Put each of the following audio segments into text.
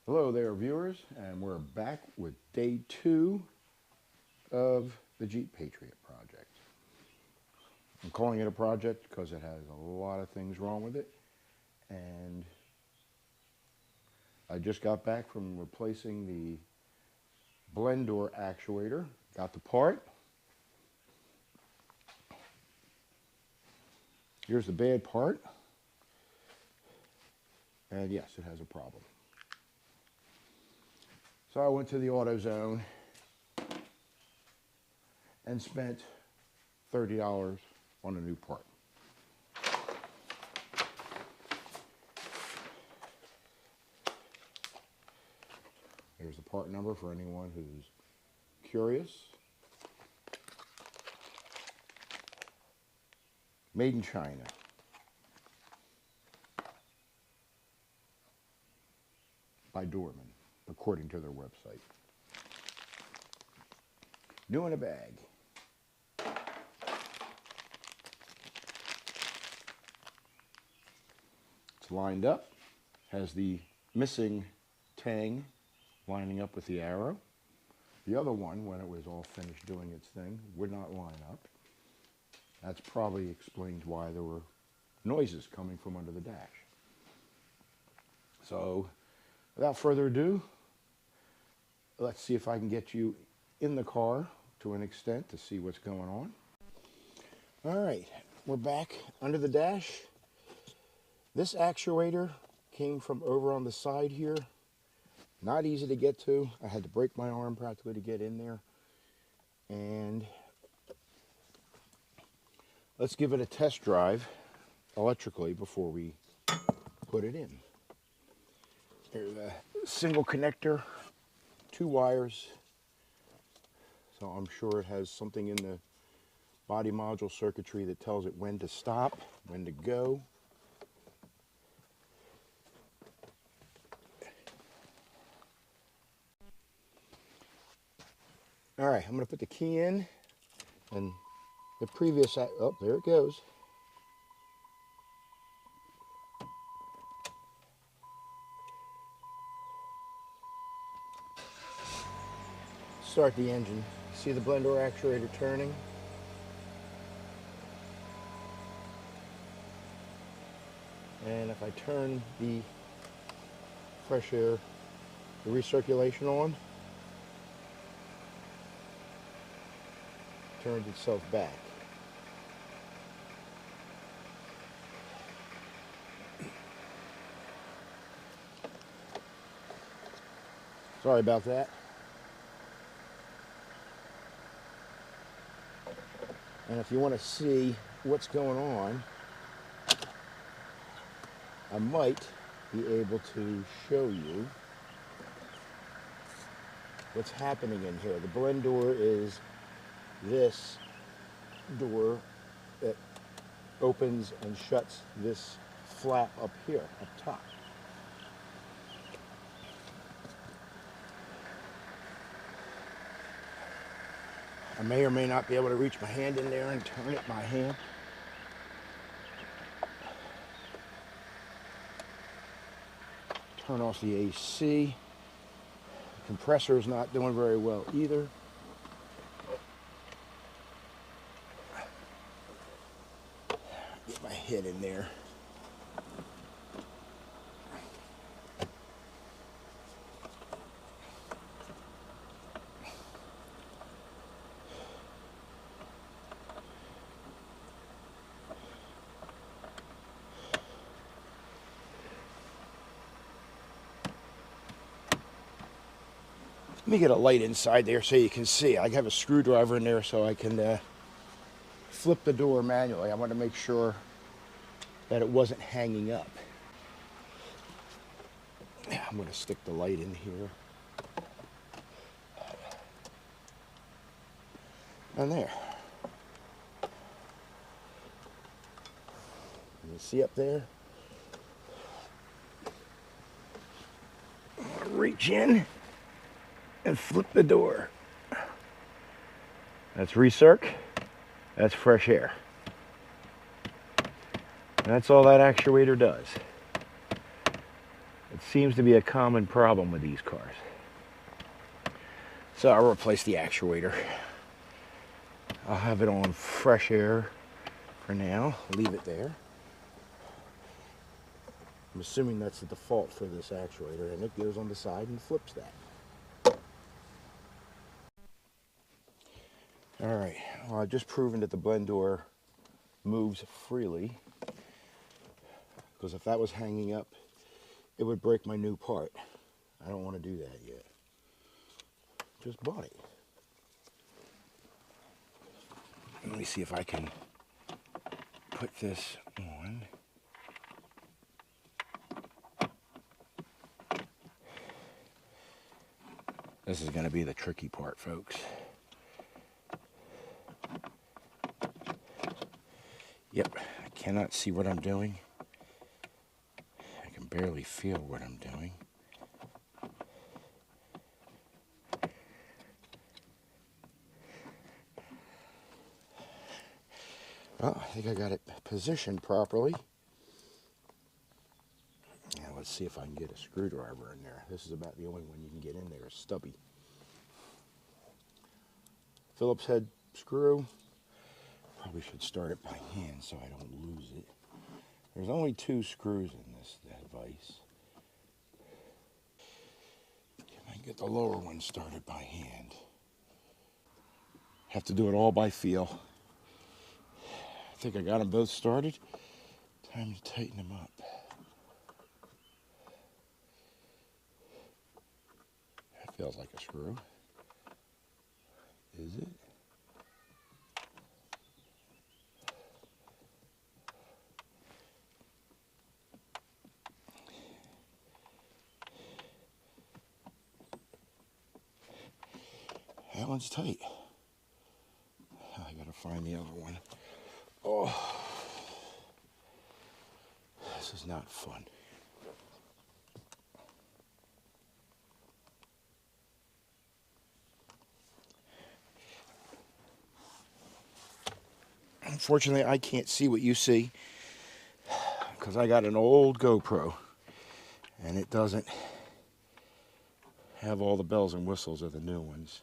Hello there, viewers, and we're back with day 2 of the Jeep Patriot project. I'm calling it a project because it has a lot of things wrong with it, and I just got back from replacing the blend door actuator. Got the part. Here's the bad part, and yes, it has a problem. So I went to the AutoZone and spent $30 on a new part. Here's the part number for anyone who's curious. Made in China. By Doorman, according to their website. New in a bag. It's lined up, has the missing tang lining up with the arrow. The other one, when it was all finished doing its thing, would not line up. That's probably explains why there were noises coming from under the dash. So, without further ado, let's see if I can get you in the car to an extent to see what's going on. All right, we're back under the dash. This actuator came from over on the side here. Not easy to get to. I had to break my arm practically to get in there. And let's give it a test drive electrically before we put it in. There's a single connector, 2 wires. So I'm sure it has something in the body module circuitry that tells it when to stop, when to go. All right, I'm going to put the key in, and the previous, oh, there it goes. Start the engine. See the blend door actuator turning? And if I turn the fresh air, the recirculation on, turns itself back. Sorry about that. And if you want to see what's going on, I might be able to show you what's happening in here. The blend door is this door that opens and shuts this flap up here, up top. I may or may not be able to reach my hand in there and turn it by hand. Turn off the AC. The compressor is not doing very well either. Get my head in there. Let me get a light inside there so you can see. I have a screwdriver in there so I can flip the door manually. I want to make sure that it wasn't hanging up. I'm going to stick the light in here. And there. You see up there? Reach in and flip the door. That's recirc, that's fresh air. That's all that actuator does. It seems to be a common problem with these cars. So I'll replace the actuator. I'll have it on fresh air for now, leave it there. I'm assuming that's the default for this actuator, and it goes on the side and flips that. Alright, well, I've just proven that the blend door moves freely, because if that was hanging up, it would break my new part. I don't want to do that yet. Just bought it. Let me see if I can put this on. This is going to be the tricky part, folks. Yep, I cannot see what I'm doing. I can barely feel what I'm doing. Well, I think I got it positioned properly. Now let's see if I can get a screwdriver in there. This is about the only one you can get in there, is stubby. Phillips head screw. Probably should start it by hand so I don't lose it. There's only 2 screws in this device. Can I get the lower one started by hand? Have to do it all by feel. I think I got them both started. Time to tighten them up. That feels like a screw. Is it? That one's tight. I gotta find the other one. Oh, this is not fun. Unfortunately, I can't see what you see because I got an old GoPro and it doesn't have all the bells and whistles of the new ones.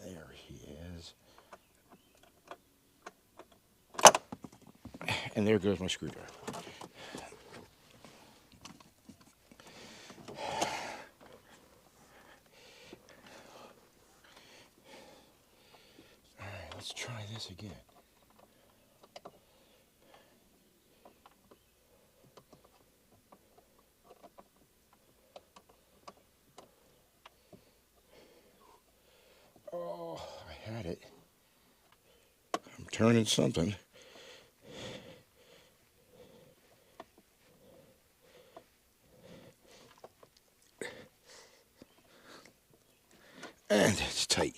There he is. And there goes my screwdriver. All right, let's try this again. Oh, I had it. I'm turning something. And it's tight.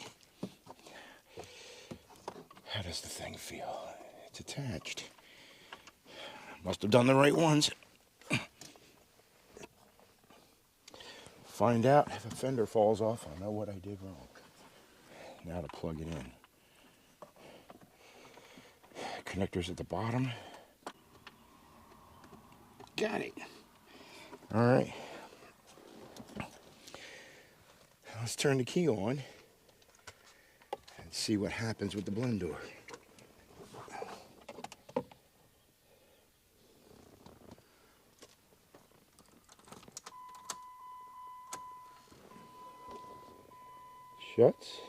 How does the thing feel? It's attached. Must have done the right ones. Find out if a fender falls off, I'll know what I did wrong. Now to plug it in. Connectors at the bottom. Got it. All right. Let's turn the key on and see what happens with the blend door. Shuts.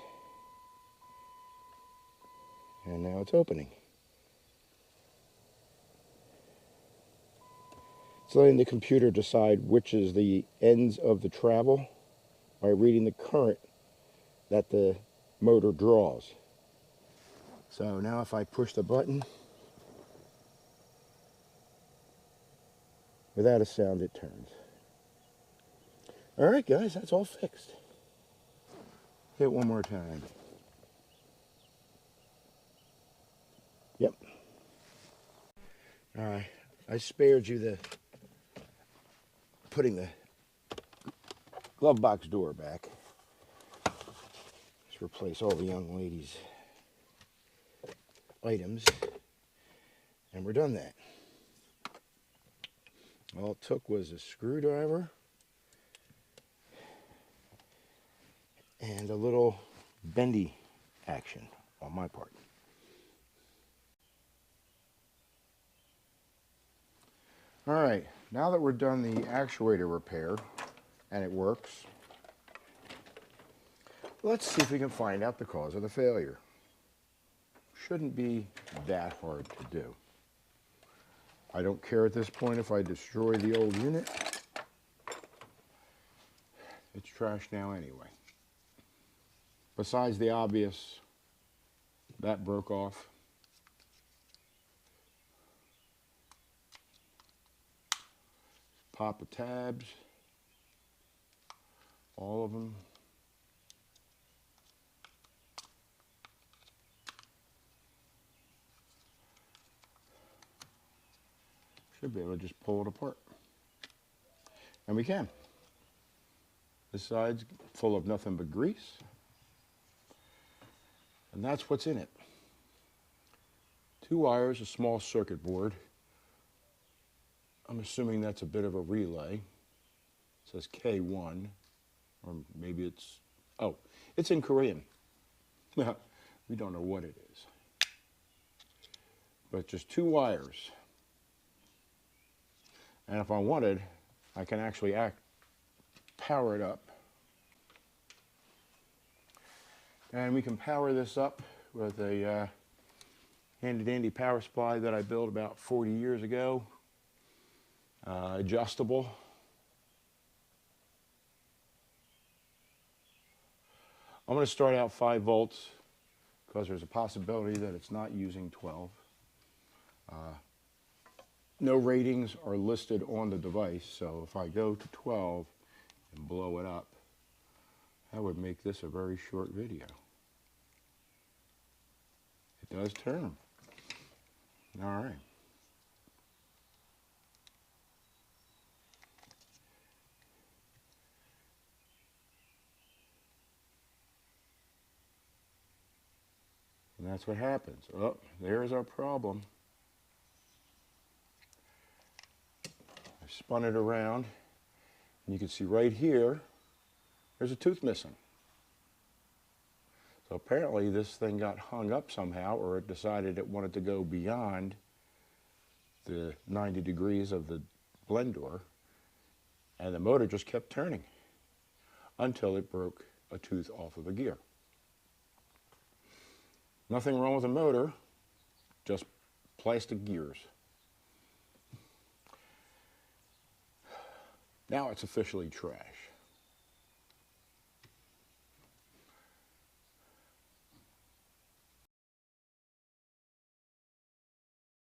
And now it's opening. It's letting the computer decide which is the ends of the travel by reading the current that the motor draws. So now if I push the button, without a sound it turns. Alright guys, that's all fixed. Hit one more time. Yep. Alright, I spared you the putting the glove box door back. Just replace all the young ladies' items, and we're done that. All it took was a screwdriver and a little bendy action on my part. All right, now that we're done the actuator repair and it works, let's see if we can find out the cause of the failure. Shouldn't be that hard to do. I don't care at this point if I destroy the old unit. It's trash now anyway. Besides the obvious, that broke off. Pop the tabs, all of them. Should be able to just pull it apart. And we can. This side's full of nothing but grease. And that's what's in it. 2 wires, a small circuit board. I'm assuming that's a bit of a relay. It says K1, or maybe it's, oh, it's in Korean. We don't know what it is. But just 2 wires. And if I wanted, I can actually power it up. And we can power this up with a handy-dandy power supply that I built about 40 years ago. Adjustable. I'm going to start out 5 volts because there's a possibility that it's not using 12. No ratings are listed on the device, so if I go to 12 and blow it up, that would make this a very short video. It does turn. All right. And that's what happens. Oh, there's our problem. I spun it around, and you can see right here, there's a tooth missing. So apparently this thing got hung up somehow, or it decided it wanted to go beyond the 90 degrees of the blend door, and the motor just kept turning until it broke a tooth off of a gear. Nothing wrong with the motor, just plastic gears. Now it's officially trash.